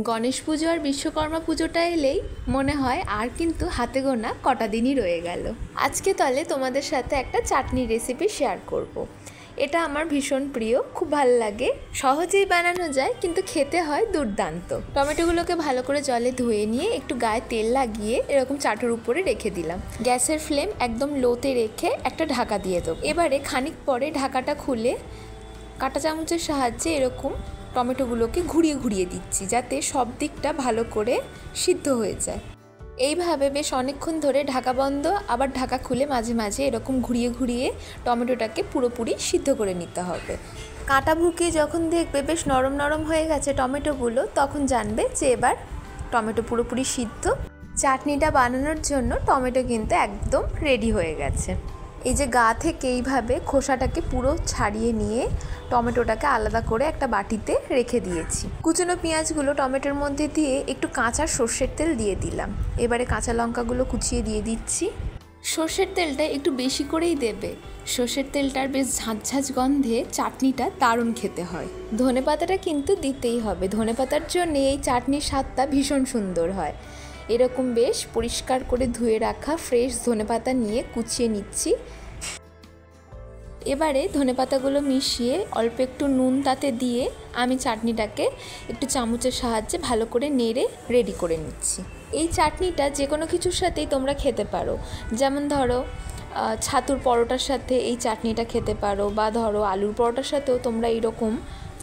গণেশ পুজো আর বিশ্বকর্মা পুজোটা এলেই মনে হয় আর কিন্তু হাতে গোনা কটা দিনই রয়ে গেল। আজকে তাহলে তোমাদের সাথে একটা চাটনির রেসিপি শেয়ার করব। এটা আমার ভীষণ প্রিয়, খুব ভালো লাগে, সহজেই বানানো যায় কিন্তু খেতে হয় দুর্দান্ত। টমেটোগুলোকে ভালো করে জলে ধুয়ে নিয়ে একটু গায়ে তেল লাগিয়ে এরকম চাটুর উপরে রেখে দিলাম। গ্যাসের ফ্লেম একদম লোতে রেখে একটা ঢাকা দিয়ে দেবো। এবারে খানিক পরে ঢাকাটা খুলে কাঁটা চামচের সাহায্যে এরকম টমেটোগুলোকে ঘুরিয়ে ঘুরিয়ে দিচ্ছি যাতে সব দিকটা ভালো করে সিদ্ধ হয়ে যায়। এইভাবে বেশ অনেকক্ষণ ধরে ঢাকা বন্ধ আবার ঢাকা খুলে মাঝে মাঝে এরকম ঘুরিয়ে ঘুরিয়ে টমেটোটাকে পুরোপুরি সিদ্ধ করে নিতে হবে। কাঁটা ভুকিয়ে যখন দেখবে বেশ নরম নরম হয়ে গেছে টমেটোগুলো, তখন জানবে যে এবার টমেটো পুরোপুরি সিদ্ধ। চাটনিটা বানানোর জন্য টমেটো কিন্তু একদম রেডি হয়ে গেছে। এই যে গা থেকে এইভাবে খোসাটাকে পুরো ছাড়িয়ে নিয়ে টমেটোটাকে আলাদা করে একটা বাটিতে রেখে দিয়েছি। কুচনো পেঁয়াজগুলো টমেটোর মধ্যে দিয়ে একটু কাঁচা সর্ষের তেল দিয়ে দিলাম। এবারে কাঁচা লঙ্কাগুলো কুচিয়ে দিয়ে দিচ্ছি। সর্ষের তেলটা একটু বেশি করেই দেবে, সর্ষের তেলটার বেশ ঝাঁঝ গন্ধে চাটনিটা দারুণ খেতে হয়। ধনেপাতাটা কিন্তু দিতেই হবে, ধনেপাতার জন্যে এই চাটনির স্বাদটা ভীষণ সুন্দর হয়। এরকম বেশ পরিষ্কার করে ধুয়ে রাখা ফ্রেশ ধনেপাতা নিয়ে কুচিয়ে নিচ্ছি। এবারে ধনেপাতাগুলো মিশিয়ে অল্প একটু নুন তাতে দিয়ে আমি চাটনিটাকে একটু চামচের সাহায্যে ভালো করে নেড়ে রেডি করে নিচ্ছি। এই চাটনিটা যে কোনো কিছুর সাথেই তোমরা খেতে পারো, যেমন ধরো ছাতুর পরোটার সাথে এই চাটনিটা খেতে পারো, বা ধরো আলুর পরোটার সাথেও তোমরা এইরকম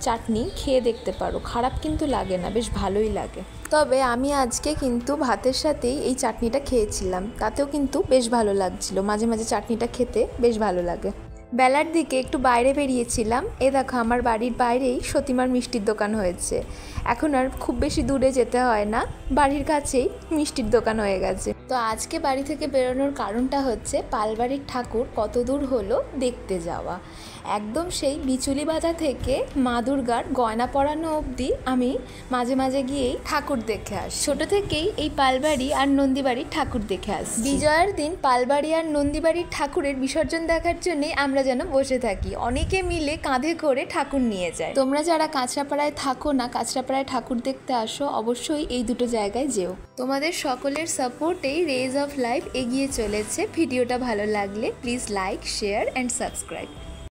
চাটনি খেয়ে দেখতে পারো, খারাপ কিন্তু লাগে না, বেশ ভালোই লাগে। তবে আমি আজকে কিন্তু ভাতের সাথেই এই চাটনিটা খেয়েছিলাম, তাতেও কিন্তু বেশ ভালো লাগছিল। মাঝে মাঝে চাটনিটা খেতে বেশ ভালো লাগে। বেলার দিকে একটু বাইরে বেরিয়েছিলাম, এ দেখো আমার বাড়ির বাইরেই সতীমার মিষ্টির দোকান হয়েছে। এখন আর খুব বেশি দূরে যেতে হয় না, বাড়ির কাছেই মিষ্টির দোকান হয়ে গেছে। তো আজকে বাড়ি থেকে বেরোনোর কারণটা হচ্ছে পালবাড়ির ঠাকুর কত দূর হলো দেখতে যাওয়া। একদম সেই বিচুলি বাজার থেকে মা দুর্গার গয়না পরানো অবধি আমি মাঝে মাঝে গিয়েই ঠাকুর দেখে আসি। ছোটো থেকেই এই পালবাড়ি আর নন্দীবাড়ির ঠাকুর দেখে আসি। বিজয়ার দিন পালবাড়ি আর নন্দীবাড়ির ঠাকুরের বিসর্জন দেখার জন্যই আমরা যেন বসে থাকি, অনেকে মিলে কাঁধে করে ঠাকুর নিয়ে যায়। তোমরা যারা কাঁচরাপাড়ায় থাকো না, কাঁচরাপাড়ায় ঠাকুর দেখতে আসো, অবশ্যই এই দুটো জায়গায় যেও। তোমাদের সকলের সাপোর্টেই রেজ অফ লাইফ এগিয়ে চলেছে। ভিডিওটা ভালো লাগলে please like, share and subscribe.